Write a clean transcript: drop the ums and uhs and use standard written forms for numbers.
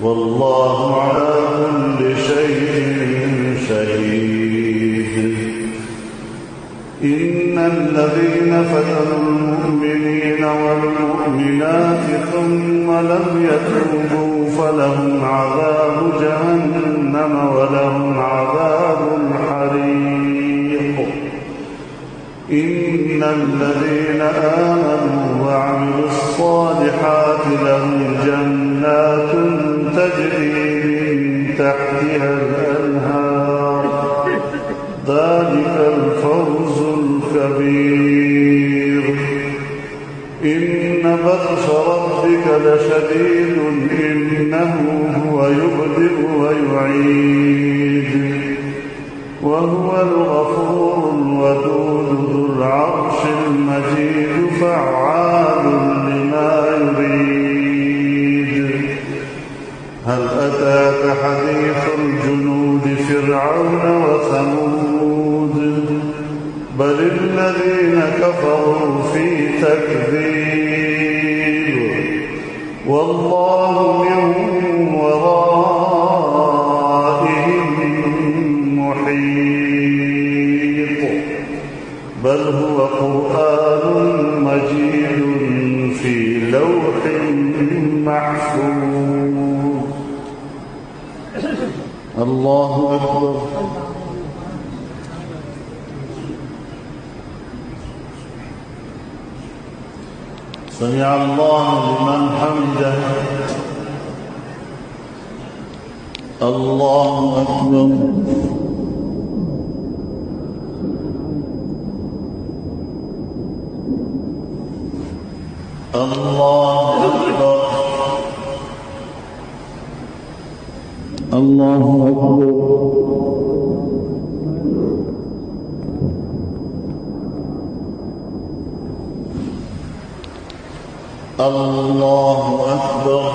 والله على كل شيء شهيد. إن الذين فتنوا المؤمنين والمؤمنات ثم لم يتوبوا فلهم عذاب جهنم ولهم عذاب الحريق. إن الذين آمنوا وعملوا الصالحات لهم جنات تجري من تحتها الأنهار ذلك الفوز الكبير. إن بطش ربك لشديد إنه هو يبدئ ويعيد وهو الغفور الودود ذو العرش المجيد فعال لما يريد. هل أتاك حديث الجنود فرعون وثمود بل الذين كفروا في تكذيب والله من ورائهم محيط. بل هو قرآن مجيد في لوح محفوظ. الله أكبر. سمع الله لمن حمده. الله أكبر. الله أكبر. الله أكبر. الله أكبر.